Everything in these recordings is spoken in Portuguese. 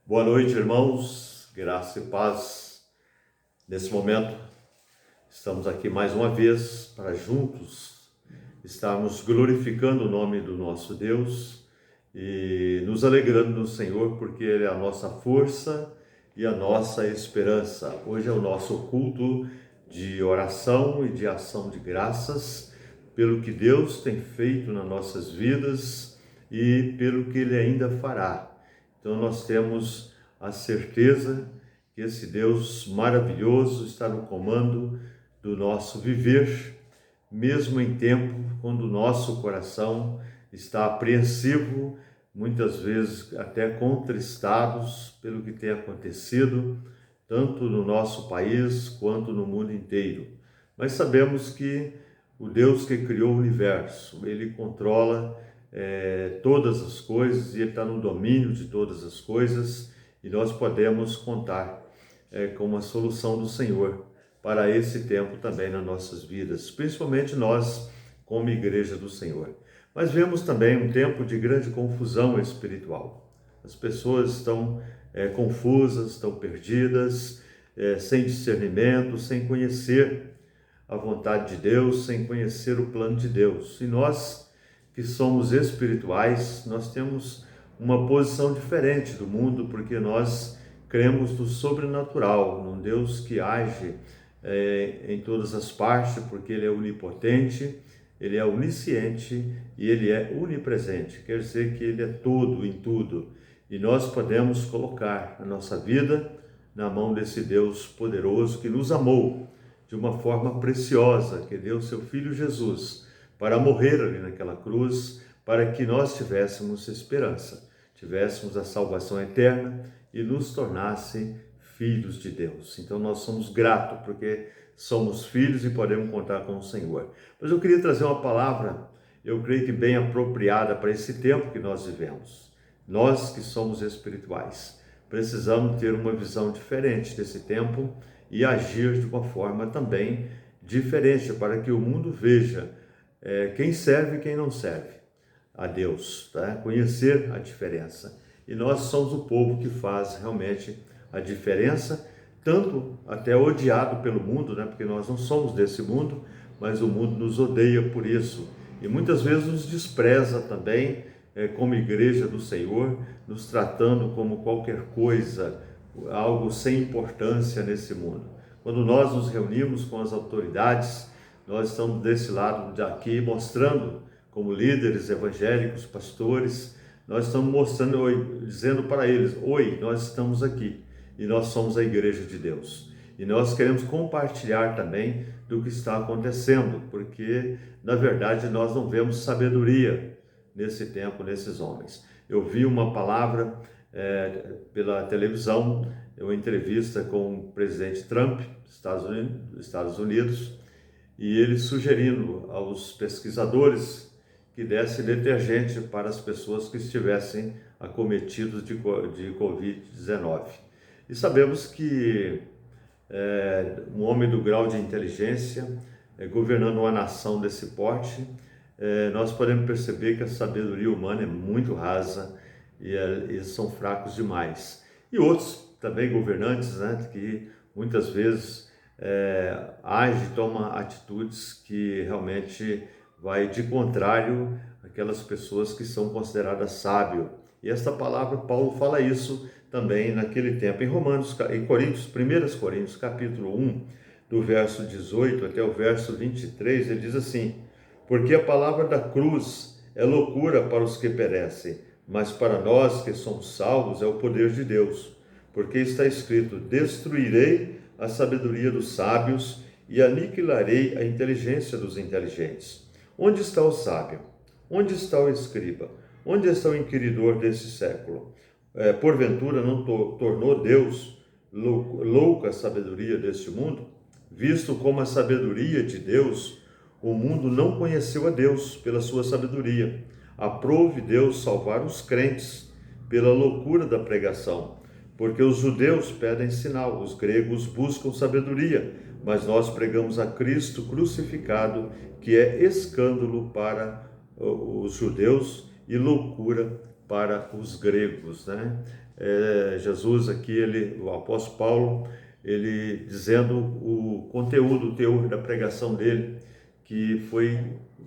Boa noite, irmãos, graça e paz. Nesse momento, estamos aqui mais uma vez para juntos estarmos glorificando o nome do nosso Deus e nos alegrando no Senhor, porque Ele é a nossa força e a nossa esperança. Hoje é o nosso culto de oração e de ação de graças pelo que Deus tem feito nas nossas vidas e pelo que Ele ainda fará. Então nós temos a certeza que esse Deus maravilhoso está no comando do nosso viver, mesmo em tempo quando o nosso coração está apreensivo, muitas vezes até contristados pelo que tem acontecido, tanto no nosso país quanto no mundo inteiro. Mas sabemos que o Deus que criou o universo, Ele controla todas as coisas e Ele está no domínio de todas as coisas e nós podemos contar com uma solução do Senhor para esse tempo também nas nossas vidas, principalmente nós como igreja do Senhor. Mas vemos também um tempo de grande confusão espiritual. As pessoas estão confusas, estão perdidas, sem discernimento, sem conhecer a vontade de Deus, sem conhecer o plano de Deus. E nós que somos espirituais, nós temos uma posição diferente do mundo, porque nós cremos no sobrenatural, num Deus que age em todas as partes, porque Ele é onipotente, Ele é onisciente e Ele é onipresente, quer dizer que Ele é todo em tudo, e nós podemos colocar a nossa vida na mão desse Deus poderoso que nos amou de uma forma preciosa, que deu seu Filho Jesus para morrer ali naquela cruz, para que nós tivéssemos esperança, tivéssemos a salvação eterna e nos tornasse filhos de Deus. Então nós somos gratos porque somos filhos e podemos contar com o Senhor. Mas eu queria trazer uma palavra, eu creio que bem apropriada para esse tempo que nós vivemos. Nós que somos espirituais, precisamos ter uma visão diferente desse tempo e agir de uma forma também diferente, para que o mundo veja quem serve e quem não serve a Deus, tá? Conhecer a diferença. E nós somos o povo que faz realmente a diferença, tanto até odiado pelo mundo, né? Porque nós não somos desse mundo, mas o mundo nos odeia por isso. E muitas vezes nos despreza também como igreja do Senhor, nos tratando como qualquer coisa, algo sem importância nesse mundo. Quando nós nos reunimos com as autoridades, nós estamos desse lado daqui mostrando, como líderes evangélicos, pastores, nós estamos mostrando, dizendo para eles, oi, nós estamos aqui e nós somos a igreja de Deus. E nós queremos compartilhar também do que está acontecendo, porque na verdade nós não vemos sabedoria nesse tempo, nesses homens. Eu vi uma palavra pela televisão, uma entrevista com o presidente Trump, dos Estados Unidos, e ele sugerindo aos pesquisadores que desse detergente para as pessoas que estivessem acometidos de Covid-19. E sabemos que um homem do grau de inteligência, governando uma nação desse porte, nós podemos perceber que a sabedoria humana é muito rasa e eles são fracos demais. E outros também governantes, né, que muitas vezes age, toma atitudes que realmente vai de contrário àquelas pessoas que são consideradas sábias. E esta palavra, Paulo fala isso também naquele tempo. Em Coríntios, 1 Coríntios, capítulo 1, do verso 18 até o verso 23, ele diz assim: porque a palavra da cruz é loucura para os que perecem, mas para nós que somos salvos é o poder de Deus. Porque está escrito: destruirei a sabedoria dos sábios e aniquilarei a inteligência dos inteligentes. Onde está o sábio? Onde está o escriba? Onde está o inquiridor desse século? Porventura não tornou Deus louca a sabedoria deste mundo? Visto como a sabedoria de Deus, o mundo não conheceu a Deus pela sua sabedoria. Aprove Deus salvar os crentes pela loucura da pregação. Porque os judeus pedem sinal, os gregos buscam sabedoria, mas nós pregamos a Cristo crucificado, que é escândalo para os judeus e loucura para os gregos, né? Jesus aqui, o apóstolo Paulo, ele dizendo o conteúdo, o teor da pregação dele, que foi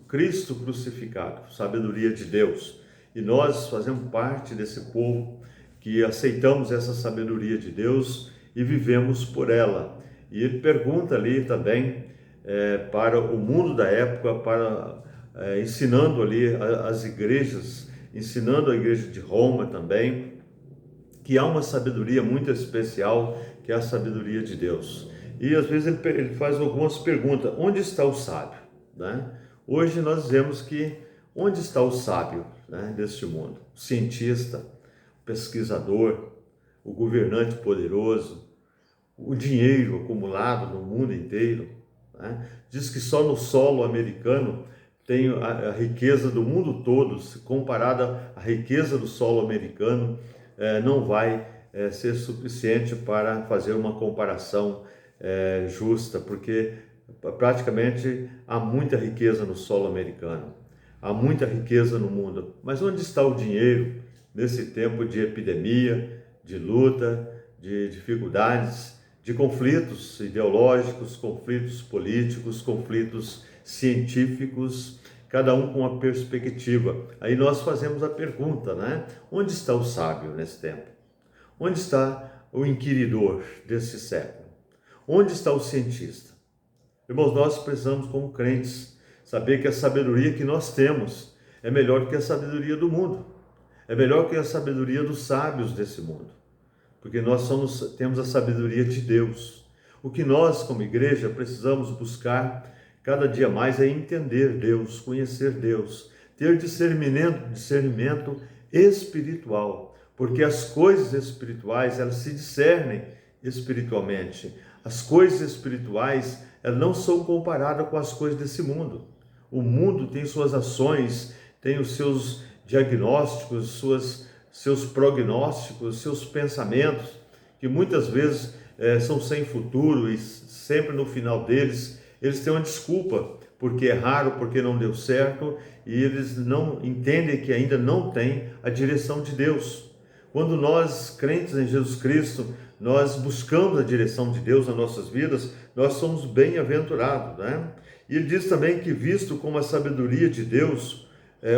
Cristo crucificado, sabedoria de Deus. E nós fazemos parte desse povo que aceitamos essa sabedoria de Deus e vivemos por ela. E ele pergunta ali também para o mundo da época, ensinando ali as igrejas, ensinando a igreja de Roma também, que há uma sabedoria muito especial, que é a sabedoria de Deus. E às vezes ele faz algumas perguntas: onde está o sábio? Né? Hoje nós dizemos que onde está o sábio, né, deste mundo? O cientista, o pesquisador, o governante poderoso, o dinheiro acumulado no mundo inteiro, né? Diz que só no solo americano tem a riqueza do mundo todo, se comparada à riqueza do solo americano, não vai ser suficiente para fazer uma comparação justa, porque praticamente há muita riqueza no solo americano, há muita riqueza no mundo. Mas onde está o dinheiro nesse tempo de epidemia, de luta, de dificuldades, de conflitos ideológicos, conflitos políticos, conflitos científicos, cada um com uma perspectiva? Aí nós fazemos a pergunta, né? Onde está o sábio nesse tempo? Onde está o inquiridor desse século? Onde está o cientista? Irmãos, nós precisamos, como crentes, saber que a sabedoria que nós temos é melhor que a sabedoria do mundo, é melhor que a sabedoria dos sábios desse mundo, porque nós temos a sabedoria de Deus. O que nós, como igreja, precisamos buscar cada dia mais é entender Deus, conhecer Deus, ter discernimento espiritual, porque as coisas espirituais, elas se discernem espiritualmente. As coisas espirituais, elas não são comparadas com as coisas desse mundo. O mundo tem suas ações, tem os seus diagnósticos, seus prognósticos, seus pensamentos, que muitas vezes são sem futuro, e sempre no final deles, eles têm uma desculpa, porque erraram, porque não deu certo, e eles não entendem que ainda não têm a direção de Deus. Quando nós, crentes em Jesus Cristo, nós buscamos a direção de Deus nas nossas vidas, nós somos bem-aventurados, né? E ele diz também que, visto como a sabedoria de Deus,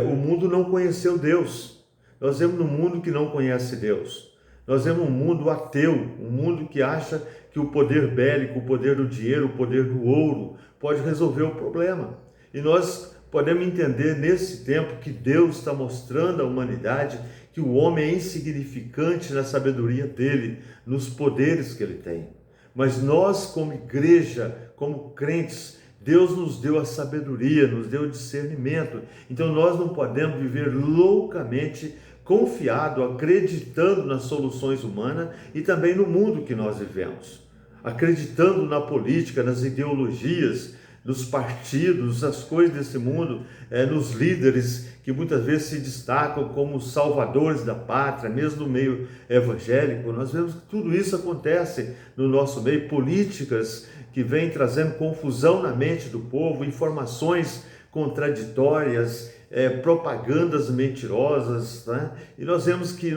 o mundo não conheceu Deus. Nós vemos um mundo que não conhece Deus. Nós vemos um mundo ateu, um mundo que acha que o poder bélico, o poder do dinheiro, o poder do ouro pode resolver o problema. E nós podemos entender nesse tempo que Deus está mostrando à humanidade que o homem é insignificante na sabedoria dele, nos poderes que ele tem. Mas nós, como igreja, como crentes, Deus nos deu a sabedoria, nos deu o discernimento. Então nós não podemos viver loucamente confiado, acreditando nas soluções humanas e também no mundo que nós vivemos, acreditando na política, nas ideologias, nos partidos, nas coisas desse mundo, nos líderes que muitas vezes se destacam como salvadores da pátria, mesmo no meio evangélico. Nós vemos que tudo isso acontece no nosso meio, políticas que vêm trazendo confusão na mente do povo, informações contraditórias, propagandas mentirosas, né? E nós vemos que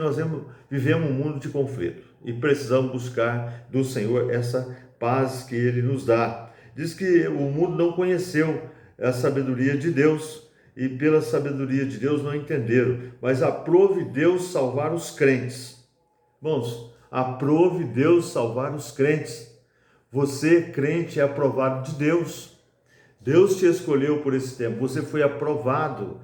vivemos um mundo de conflito e precisamos buscar do Senhor essa paz que Ele nos dá. Diz que o mundo não conheceu a sabedoria de Deus e pela sabedoria de Deus não entenderam, mas aprove Deus salvar os crentes. Irmãos, aprove Deus salvar os crentes. Você, crente, é aprovado de Deus. Deus te escolheu por esse tempo, você foi aprovado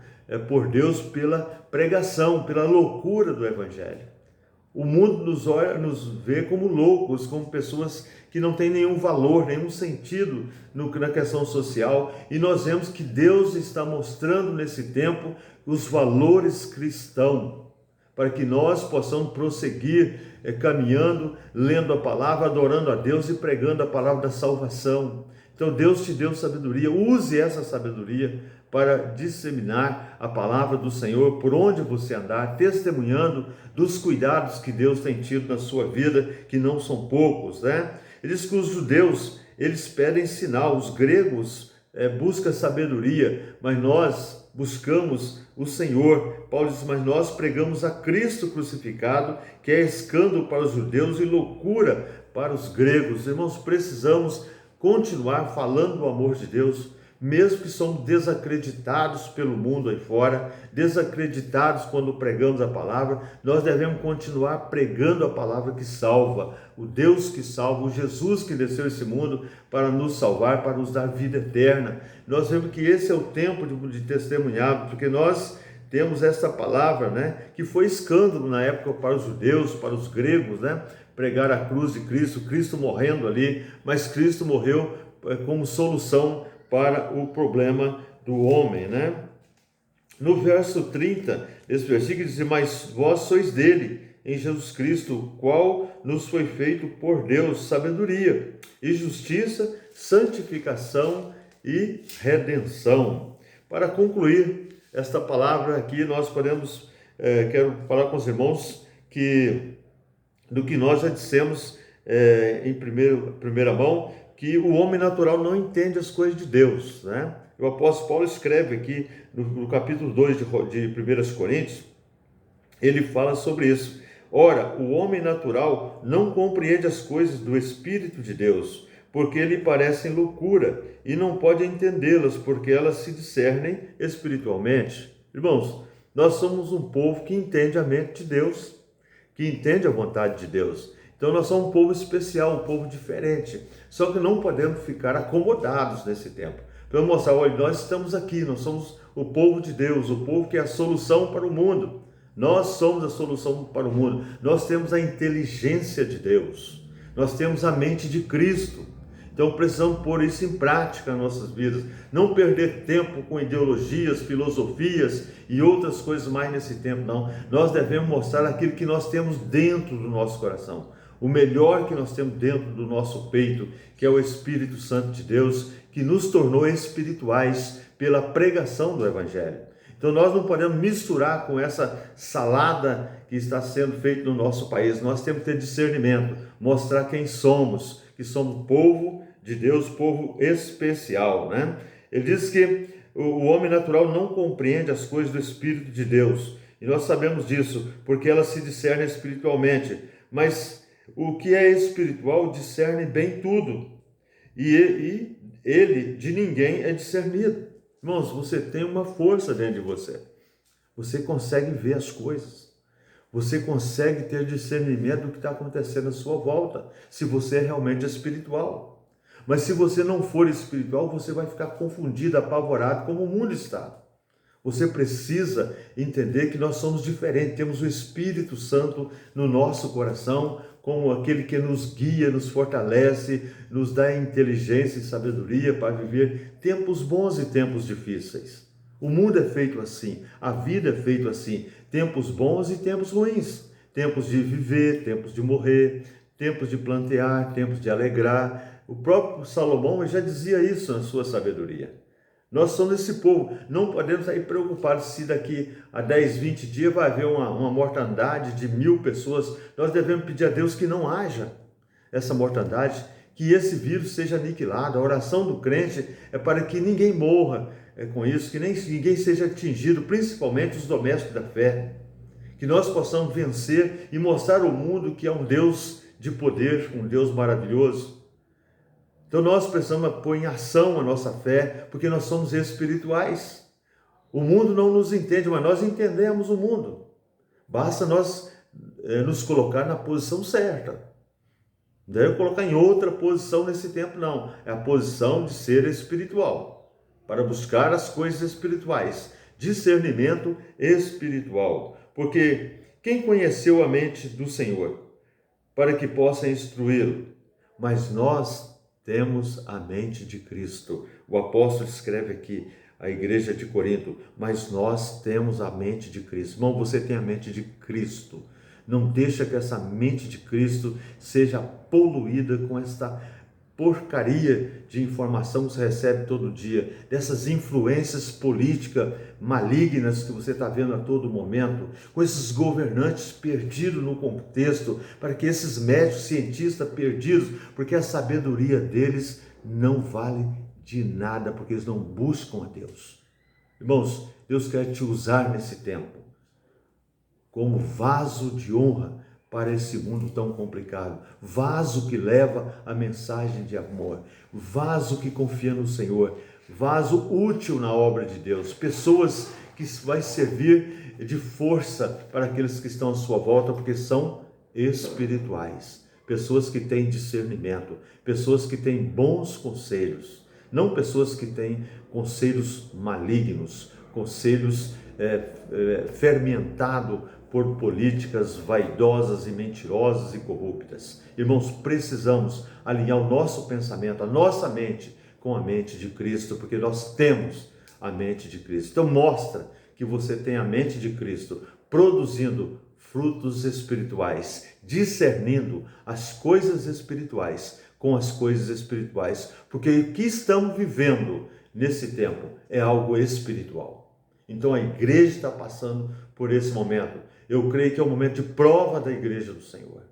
por Deus pela pregação, pela loucura do Evangelho. O mundo nos vê como loucos, como pessoas que não têm nenhum valor, nenhum sentido na questão social, e nós vemos que Deus está mostrando nesse tempo os valores cristãos, para que nós possamos prosseguir caminhando, lendo a palavra, adorando a Deus e pregando a palavra da salvação. Então Deus te deu sabedoria, use essa sabedoria para disseminar a palavra do Senhor por onde você andar, testemunhando dos cuidados que Deus tem tido na sua vida, que não são poucos, né? Ele diz que os judeus, eles pedem sinal, os gregos buscam sabedoria, mas nós buscamos o Senhor Paulo diz, mas nós pregamos a Cristo crucificado, que é escândalo para os judeus e loucura para os gregos. Irmãos, precisamos continuar falando do amor de Deus, mesmo que somos desacreditados pelo mundo aí fora, desacreditados quando pregamos a palavra, nós devemos continuar pregando a palavra que salva, o Deus que salva, o Jesus que desceu a esse mundo para nos salvar, para nos dar vida eterna. Nós vemos que esse é o tempo de testemunhar, porque nós temos essa palavra, né, que foi escândalo na época para os judeus, para os gregos, né, pregar a cruz de Cristo, Cristo morrendo ali, mas Cristo morreu como solução para o problema do homem, né? No verso 30, esse versículo diz, mas vós sois dele, em Jesus Cristo, o qual nos foi feito por Deus sabedoria e justiça, santificação e redenção. Para concluir esta palavra aqui, nós podemos, quero falar com os irmãos do que nós já dissemos em primeira mão, que o homem natural não entende as coisas de Deus, né? O apóstolo Paulo escreve aqui no capítulo 2 de 1 Coríntios, ele fala sobre isso. Ora, o homem natural não compreende as coisas do Espírito de Deus, porque lhe parecem loucura, e não pode entendê-las, porque elas se discernem espiritualmente. Irmãos, nós somos um povo que entende a mente de Deus, que entende a vontade de Deus. Então nós somos um povo especial, um povo diferente. Só que não podemos ficar acomodados nesse tempo. Para mostrar, olha, nós estamos aqui, nós somos o povo de Deus, o povo que é a solução para o mundo. Nós somos a solução para o mundo. Nós temos a inteligência de Deus. Nós temos a mente de Cristo. Então precisamos pôr isso em prática nas nossas vidas. Não perder tempo com ideologias, filosofias e outras coisas mais nesse tempo, não. Nós devemos mostrar aquilo que nós temos dentro do nosso coração. O melhor que nós temos dentro do nosso peito, que é o Espírito Santo de Deus, que nos tornou espirituais pela pregação do Evangelho. Então nós não podemos misturar com essa salada que está sendo feita no nosso país. Nós temos que ter discernimento, mostrar quem somos, que somos povo de Deus, povo especial, né? Ele diz que o homem natural não compreende as coisas do Espírito de Deus. E nós sabemos disso, porque elas se discernem espiritualmente. Mas o que é espiritual discerne bem tudo. E ele de ninguém é discernido. Irmãos, você tem uma força dentro de você. Você consegue ver as coisas. Você consegue ter discernimento do que está acontecendo à sua volta, se você é realmente espiritual. Mas se você não for espiritual, você vai ficar confundido, apavorado, como o mundo está. Você precisa entender que nós somos diferentes, temos o Espírito Santo no nosso coração, como aquele que nos guia, nos fortalece, nos dá inteligência e sabedoria para viver tempos bons e tempos difíceis. O mundo é feito assim, a vida é feita assim, tempos bons e tempos ruins, tempos de viver, tempos de morrer, tempos de plantear, tempos de alegrar. O próprio Salomão já dizia isso na sua sabedoria. Nós somos esse povo, não podemos sair preocupados se daqui a 10, 20 dias vai haver uma mortandade de 1000 pessoas. Nós devemos pedir a Deus que não haja essa mortandade, que esse vírus seja aniquilado. A oração do crente é para que ninguém morra com isso, que nem ninguém seja atingido, principalmente os domésticos da fé. Que nós possamos vencer e mostrar ao mundo que é um Deus de poder, um Deus maravilhoso. Então nós precisamos pôr em ação a nossa fé, porque nós somos espirituais. O mundo não nos entende, mas nós entendemos o mundo. Basta nós nos colocar na posição certa. Não deve colocar em outra posição nesse tempo, não. É a posição de ser espiritual, para buscar as coisas espirituais. Discernimento espiritual. Porque quem conheceu a mente do Senhor, para que possa instruí-lo? Mas nós temos a mente de Cristo. O apóstolo escreve aqui, a igreja de Corinto, mas nós temos a mente de Cristo. Irmão, você tem a mente de Cristo. Não deixa que essa mente de Cristo seja poluída com esta porcaria de informação que você recebe todo dia, dessas influências políticas malignas que você está vendo a todo momento, com esses governantes perdidos no contexto, para que esses médicos, cientistas perdidos, porque a sabedoria deles não vale de nada, porque eles não buscam a Deus. Irmãos, Deus quer te usar nesse tempo. como vaso de honra para esse mundo tão complicado, vaso que leva a mensagem de amor, vaso que confia no Senhor, vaso útil na obra de Deus, pessoas que vai servir de força para aqueles que estão à sua volta, porque são espirituais, pessoas que têm discernimento, pessoas que têm bons conselhos, não pessoas que têm conselhos malignos, conselhos fermentados por políticas vaidosas e mentirosas e corruptas. Irmãos, precisamos alinhar o nosso pensamento, a nossa mente com a mente de Cristo, porque nós temos a mente de Cristo. Então mostra que você tem a mente de Cristo, produzindo frutos espirituais, discernindo as coisas espirituais com as coisas espirituais, porque o que estamos vivendo nesse tempo é algo espiritual. Então a igreja está passando por esse momento. Eu creio que é um momento de prova da igreja do Senhor,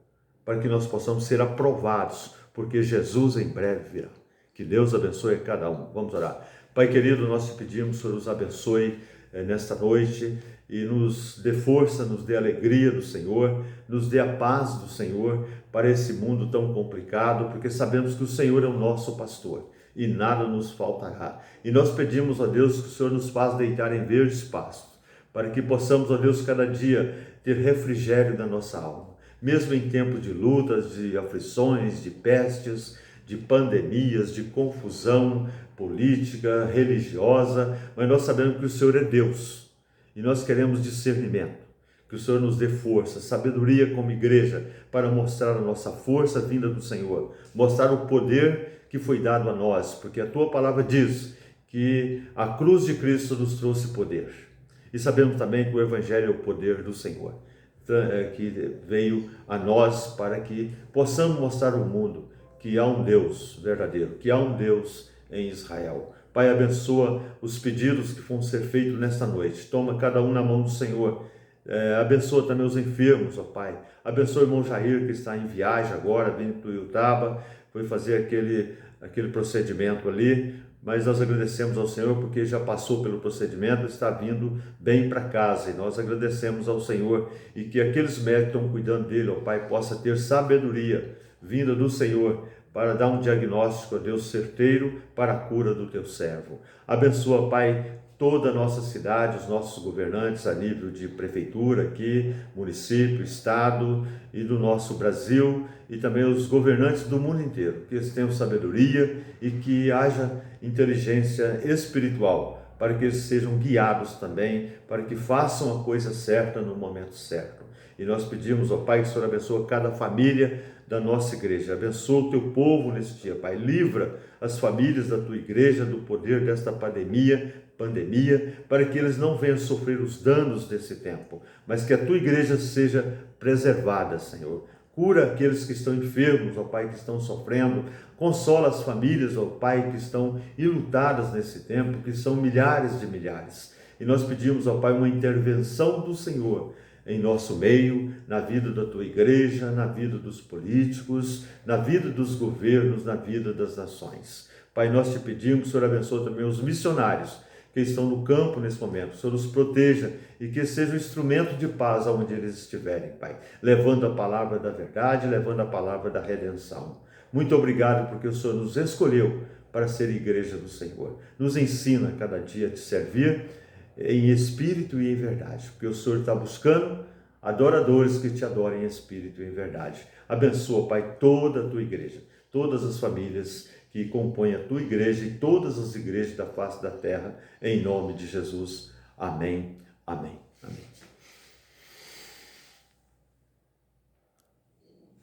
para que nós possamos ser aprovados, porque Jesus em breve virá. Que Deus abençoe a cada um. Vamos orar. Pai querido, nós te pedimos, Senhor, nos abençoe nesta noite e nos dê força, nos dê alegria do Senhor, nos dê a paz do Senhor para esse mundo tão complicado, porque sabemos que o Senhor é o nosso pastor e nada nos faltará. E nós pedimos a Deus que o Senhor nos faça deitar em verdes pastos, para que possamos, ó Deus, cada dia ter refrigério na nossa alma, mesmo em tempos de lutas, de aflições, de pestes, de pandemias, de confusão política, religiosa, mas nós sabemos que o Senhor é Deus e nós queremos discernimento, que o Senhor nos dê força, sabedoria como igreja para mostrar a nossa força vinda do Senhor, mostrar o poder que foi dado a nós, porque a tua palavra diz que a cruz de Cristo nos trouxe poder e sabemos também que o Evangelho é o poder do Senhor, que veio a nós para que possamos mostrar ao mundo que há um Deus verdadeiro, que há um Deus em Israel. Pai, abençoa os pedidos que vão ser feitos nesta noite. Toma cada um na mão do Senhor. Abençoa também os enfermos, ó Pai. Abençoa o irmão Jair, que está em viagem agora, vindo do Iutaba, foi fazer aquele procedimento ali. Mas nós agradecemos ao Senhor porque já passou pelo procedimento, está vindo bem para casa. E nós agradecemos ao Senhor e que aqueles médicos que estão cuidando dele, ó Pai, possa ter sabedoria vinda do Senhor para dar um diagnóstico, ó Deus, certeiro para a cura do teu servo. Abençoa, Pai, toda a nossa cidade, os nossos governantes a nível de prefeitura aqui, município, estado e do nosso Brasil, e também os governantes do mundo inteiro, que eles tenham sabedoria e que haja inteligência espiritual, para que eles sejam guiados também, para que façam a coisa certa no momento certo. E nós pedimos, ó Pai, que o Senhor abençoe cada família da nossa igreja, abençoa o teu povo nesse dia, Pai, livra as famílias da tua igreja do poder desta pandemia, para que eles não venham sofrer os danos desse tempo, mas que a tua igreja seja preservada, Senhor. Cura aqueles que estão enfermos, ó Pai, que estão sofrendo, consola as famílias, ó Pai, que estão enlutadas nesse tempo, que são milhares de milhares. E nós pedimos, ó Pai, uma intervenção do Senhor em nosso meio, na vida da tua igreja, na vida dos políticos, na vida dos governos, na vida das nações. Pai, nós te pedimos, Senhor, abençoa também os missionários que estão no campo nesse momento. O Senhor os proteja e que seja um instrumento de paz aonde eles estiverem, Pai, levando a palavra da verdade, levando a palavra da redenção. Muito obrigado porque o Senhor nos escolheu para ser igreja do Senhor. Nos ensina cada dia a te servir em espírito e em verdade, porque o Senhor está buscando adoradores que te adorem em espírito e em verdade. Abençoa, Pai, toda a tua igreja, todas as famílias que compõem a tua igreja e todas as igrejas da face da terra, em nome de Jesus. Amém, amém, amém.